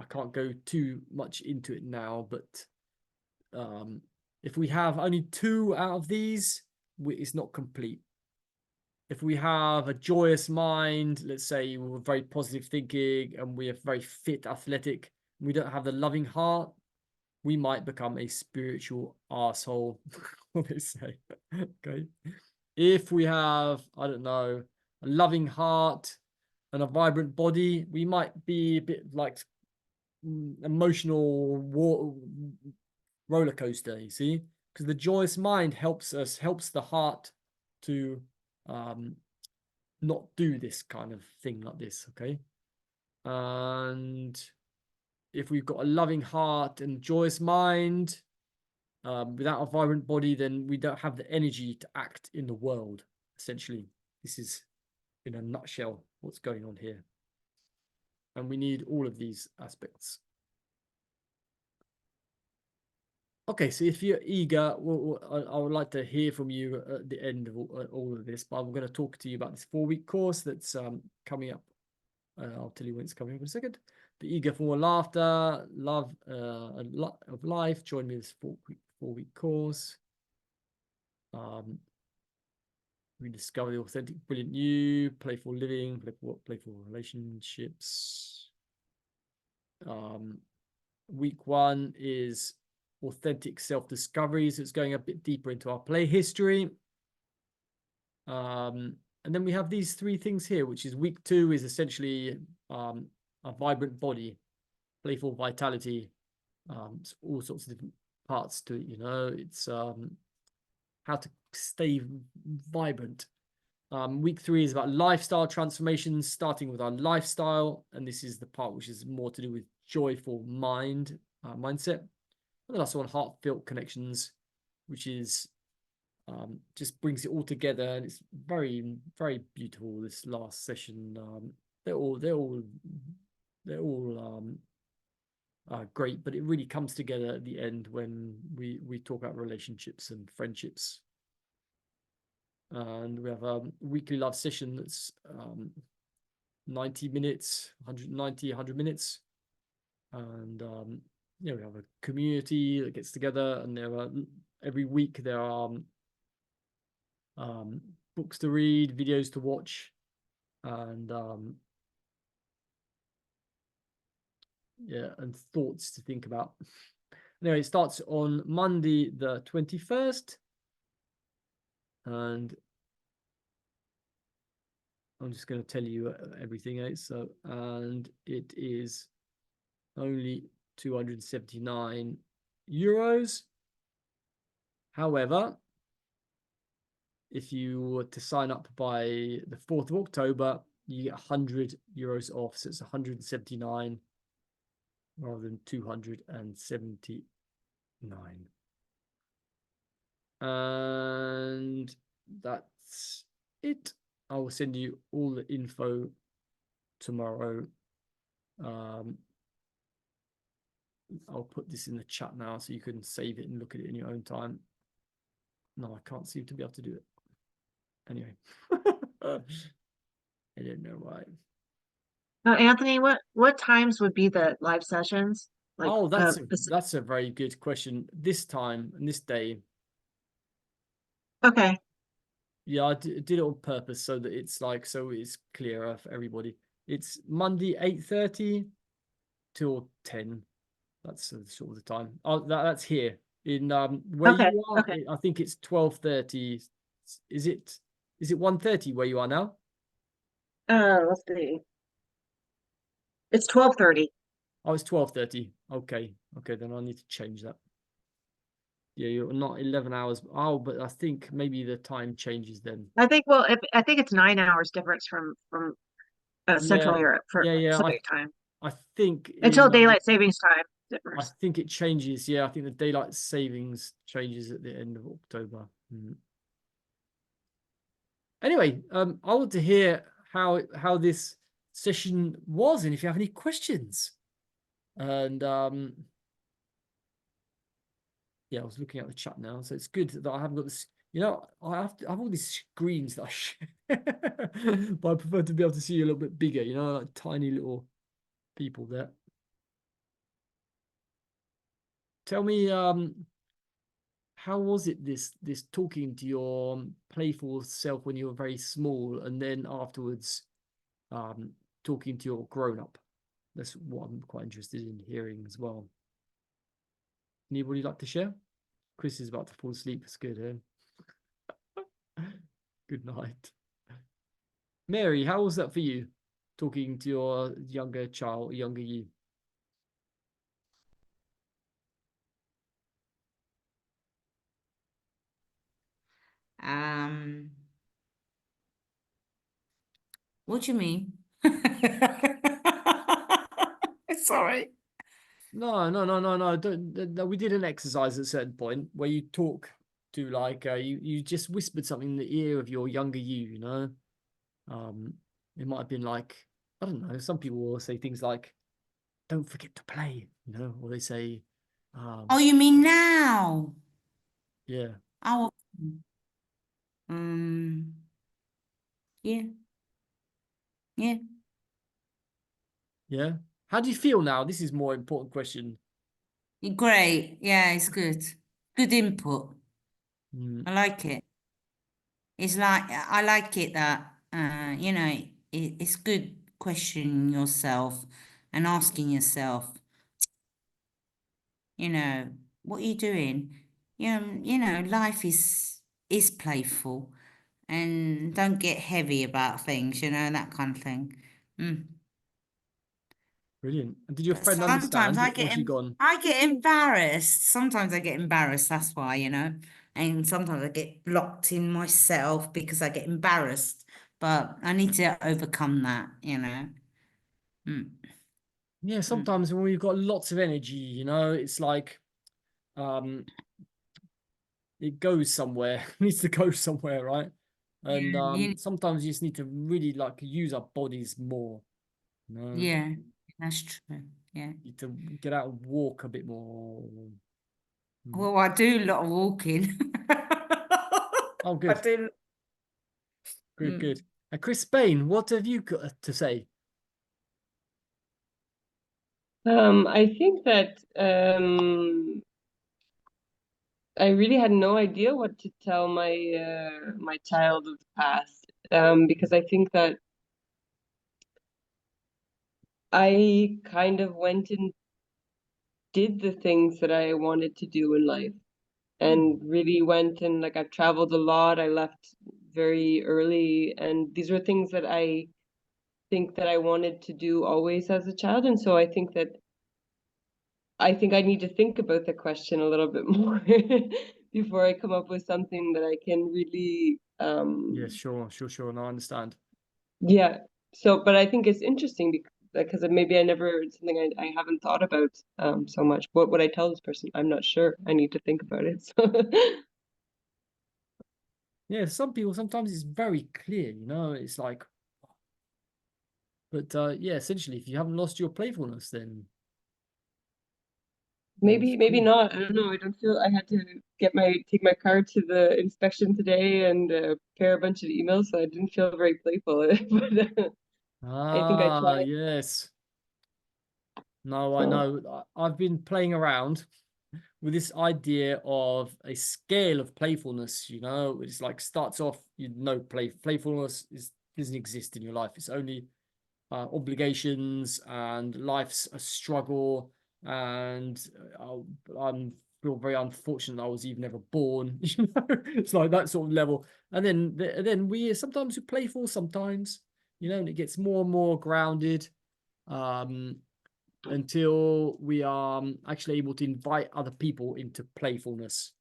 S1: can't go too much into it now, but if we have only 2 out of these, it's not complete. If we have a joyous mind, let's say we're very positive thinking and we are very fit, athletic, we don't have the loving heart, we might become a spiritual asshole, what they say. Okay. If we have, I don't know, a loving heart and a vibrant body, we might be a bit like emotional roller coaster, you see? Because the joyous mind helps the heart to not do this kind of thing like this, okay? And if we've got a loving heart and joyous mind, without a vibrant body, then we don't have the energy to act in the world, essentially. This is, in a nutshell, what's going on here. And we need all of these aspects. Okay, so if you're eager, I would like to hear from you at the end of all of this, but I'm going to talk to you about this 4-week course that's coming up. I'll tell you when it's coming up in a second. Be eager for more laughter, love, a lot of life. Join me in this 4-week course. Rediscover the authentic, brilliant you, playful living, playful relationships. Week 1 is authentic self-discovery, so it's going a bit deeper into our play history. And then we have these 3 things here, which is week 2 is essentially a vibrant body, playful vitality. It's all sorts of different parts to it, you know. It's how to stay vibrant. Week 3 is about lifestyle transformations, starting with our lifestyle. And this is the part which is more to do with joyful mindset. And then also on heartfelt connections, which is just brings it all together. And it's very, very beautiful, this last session. They're all great, but it really comes together at the end when we talk about relationships and friendships. And we have a weekly love session that's 90 minutes, 190, 100 minutes. And we have a community that gets together, and every week there are books to read, videos to watch, and and thoughts to think about. Anyway, it starts on Monday the 21st, and I'm just going to tell you everything. And it is only €279. However, if you were to sign up by the 4th of October, you get €100 off. So it's 179 rather than 279. And that's it. I will send you all the info tomorrow. I'll put this in the chat now so you can save it and look at it in your own time. No, I can't seem to be able to do it. Anyway, I don't know why.
S2: Anthony, what times would be the live sessions? Like,
S1: Oh, that's a very good question. This time and this day.
S2: okay.
S1: Yeah, I did it on purpose so that it's so it's clearer for everybody. It's Monday 8:30 till 10. That's sort of the time. Oh, that's here in where you are.
S2: Okay.
S1: I think it's 12:30. Is it 1:30 where you are now?
S2: Let's see. It's 12:30.
S1: Oh, it's 12:30. Okay, then I need to change that. Yeah, you're not 11 hours. Oh, but I think maybe the time changes then.
S2: I think I think it's 9 hours difference from Central Europe for Pacific time.
S1: I think
S2: Until daylight savings time differs.
S1: I think it changes. Yeah, I think the daylight savings changes at the end of October. Anyway, I want to hear how this session was, and if you have any questions. And yeah, I was looking at the chat now, so it's good that I haven't got this. I have all these screens that I share, but I prefer to be able to see you a little bit bigger. Like tiny little people there. Tell me, how was it this talking to your playful self when you were very small, and then afterwards, talking to your grown up? That's what I'm quite interested in hearing as well. Anybody like to share? Chris is about to fall asleep. It's good, eh? Good night. Mary, how was that for you? Talking to your younger you?
S5: What do you mean? Sorry.
S1: No. Don't, we did an exercise at a certain point where you talk to you just whispered something in the ear of your younger you, It might have been like, I don't know, some people will say things like, don't forget to play, or they say,
S5: Oh, you mean now?
S1: yeah.
S5: Oh, yeah.
S1: Yeah. How do you feel now? This is a more important question.
S5: Great. Yeah, it's good. Good input.
S1: Mm.
S5: I like it. It's like, I like it that, it's good questioning yourself and asking yourself, what are you doing? Life is playful, and don't get heavy about things, that kind of thing.
S1: Brilliant. And did your friend
S5: Sometimes
S1: understand, or was she gone?
S5: I get embarrassed. Sometimes I get embarrassed. That's why, and sometimes I get locked in myself because I get embarrassed. But I need to overcome that, you know. Mm.
S1: Yeah, sometimes when we've got lots of energy, you know, it's like it goes somewhere. It needs to go somewhere, right? And
S5: Yeah,
S1: sometimes you just need to really like use our bodies more. You know,
S5: yeah, that's true. Yeah.
S1: need to get out and walk a bit more.
S5: Well, I do a lot of walking.
S1: Oh,
S5: I
S1: good,
S5: do.
S1: good, good. And Chris Spain, what have you got to say?
S4: I think that I really had no idea what to tell my child of the past, because I think that I kind of went and did the things that I wanted to do in life, and really went and like I've traveled a lot. I left very early, and these were things that I think that I wanted to do always as a child, and so I think I need to think about the question a little bit more before I come up with something that I can really
S1: Yeah, sure, sure, sure. No, I understand.
S4: yeah. So but I think it's interesting because maybe I never it's something I haven't thought about so much. What would I tell this person? I'm not sure. I need to think about it. So
S1: Yeah, some people sometimes it's very clear, you know, it's like, but yeah, essentially, if you haven't lost your playfulness, then it's
S4: maybe
S1: cool.
S4: not. I don't know. I don't feel I had to take my car to the inspection today and prepare a bunch of emails, so I didn't feel very playful. But I think I
S1: Ah,
S4: tried.
S1: yes. No, I
S4: So
S1: know. I've been playing around with this idea of a scale of playfulness, you know, it's like starts off, you know, playfulness doesn't exist in your life. It's only obligations and life's a struggle. And I'm feel very unfortunate I was even ever born. You know, it's like that sort of level. And then we sometimes we playful, sometimes, you know, and it gets more and more grounded. Um, until we are actually able to invite other people into playfulness.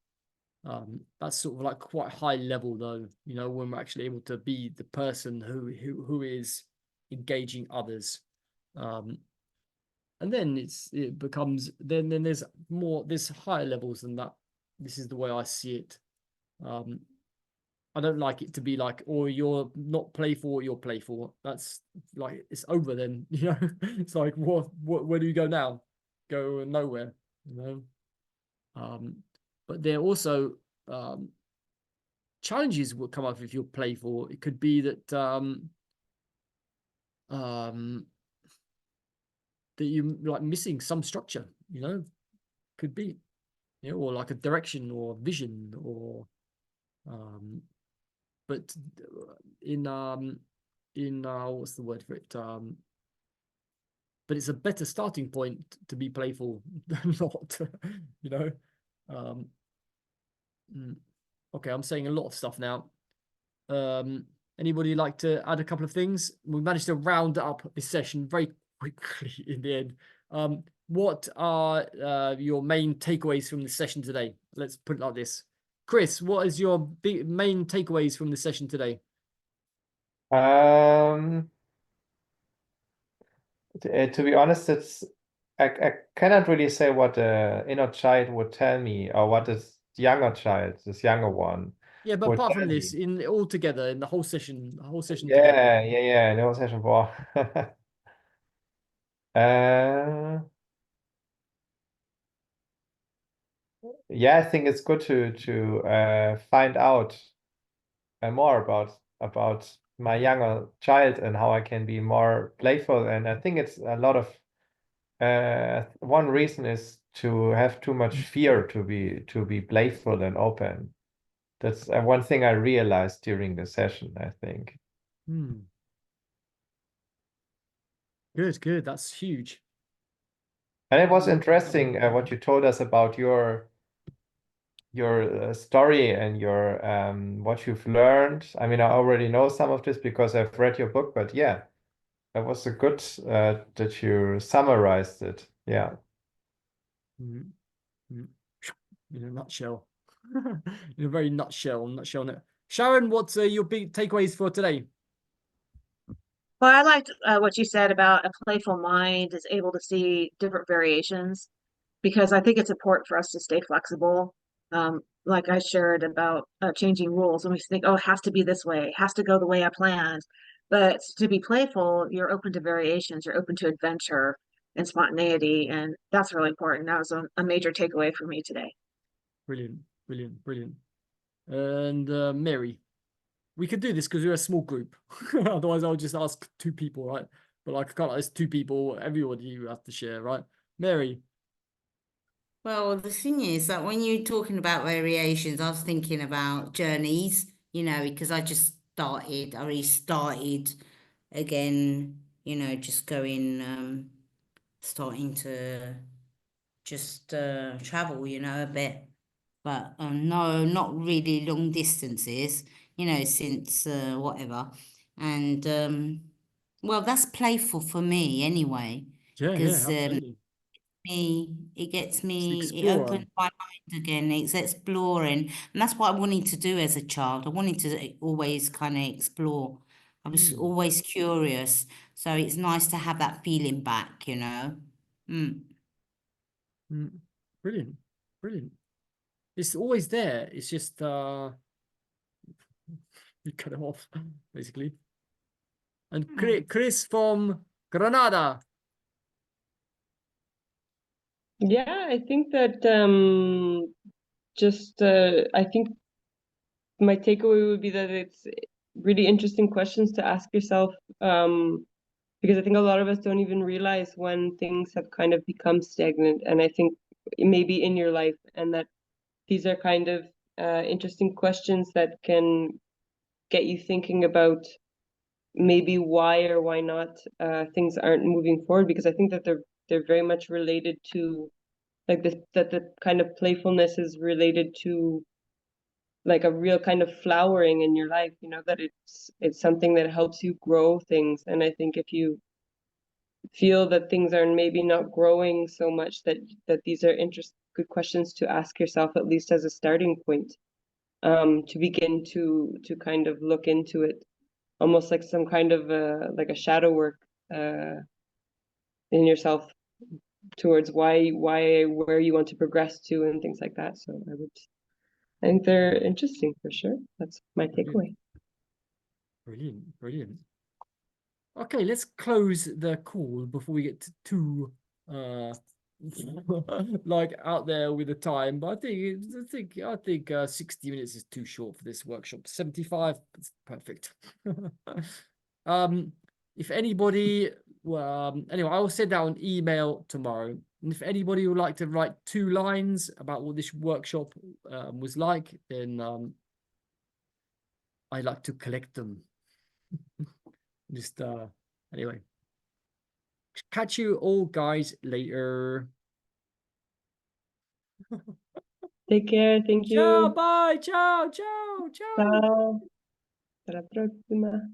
S1: That's sort of like quite high level though, you know, when we're actually able to be the person who is engaging others. Um, and then it becomes then there's higher levels than that. This is the way I see it. Um, I don't like it to be like, or you're not playful or you're playful. That's like it's over then, you know. It's like what where do you go now? Go nowhere, you know. Um, but there also challenges will come up if you're playful. It could be that um that you like missing some structure, you know, could be, you know, or like a direction or vision or um but in what's the word for it? But it's a better starting point to be playful than not, you know. Um, okay, I'm saying a lot of stuff now. Anybody like to add a couple of things? We managed to round up this session very quickly in the end. What are your main takeaways from the session today? Let's put it like this. Chris, what is your main takeaways from the session today?
S3: To be honest, I cannot really say what the inner child would tell me or what this younger child, this younger one,
S1: Yeah, but
S3: would
S1: apart
S3: tell
S1: from this,
S3: me.
S1: in all together, in the whole session together.
S3: Yeah. No session for. Yeah, I think it's good to find out more about my younger child and how I can be more playful. And I think it's a lot of one reason is to have too much fear to be playful and open. That's one thing I realized during the session, I think.
S1: Good, good. That's huge.
S3: And it was interesting what you told us about your story and your what you've learned. I mean, I already know some of this because I've read your book, but yeah, that was a good that you summarized it. Yeah.
S1: In a nutshell. in a very nutshell. Sharon, what's your big takeaways for today?
S2: Well, I liked what you said about a playful mind is able to see different variations because I think it's important for us to stay flexible. Like I shared about changing rules, and we think, oh, it has to be this way, it has to go the way I planned. But to be playful, you're open to variations, you're open to adventure and spontaneity, and that's really important. That was a major takeaway for me today.
S1: Brilliant, brilliant, brilliant. And Mary, we could do this because we're a small group. Otherwise, I'll just ask two people, right? But like, I can't ask two people. Everybody you have to share, right? Mary.
S5: Well, the thing is that when you're talking about variations, I was thinking about journeys, because I restarted again, just going, starting to just travel, a bit. But no, not really long distances, since whatever. And well, that's playful for me anyway,
S1: Yeah,
S5: because
S1: absolutely.
S5: it gets
S1: It's the
S5: me, it
S1: explorer.
S5: opens my mind again. It's exploring, and that's what I wanted to do as a child. I wanted to always kind of explore. I was always curious, so it's nice to have that feeling back.
S1: Brilliant, brilliant. It's always there. It's just you cut it off, basically. And Chris from Granada.
S4: Yeah, I think that I think my takeaway would be that it's really interesting questions to ask yourself, because I think a lot of us don't even realize when things have kind of become stagnant, and I think maybe in your life, and that these are kind of interesting questions that can get you thinking about maybe why or why not things aren't moving forward, because I think that they're very much related to like this, that the kind of playfulness is related to like a real kind of flowering in your life, that it's something that helps you grow things. And I think if you feel that things are maybe not growing so much, that these are good questions to ask yourself, at least as a starting point, to begin to kind of look into it, almost like some kind of like a shadow work in yourself towards where you want to progress to and things like that. So I think they're interesting for sure. That's my takeaway.
S1: Brilliant, brilliant. Okay, let's close the call before we get too like out there with the time. But I think 60 minutes is too short for this workshop. 75 is perfect. If anybody anyway, I will send out an email tomorrow. And if anybody would like to write 2 lines about what this workshop was like, then I like to collect them. Just anyway. Catch you all guys later.
S4: Take care. Thank
S1: Ciao,
S4: you.
S1: bye, ciao, ciao, ciao.
S4: Ciao. Hasta la próxima.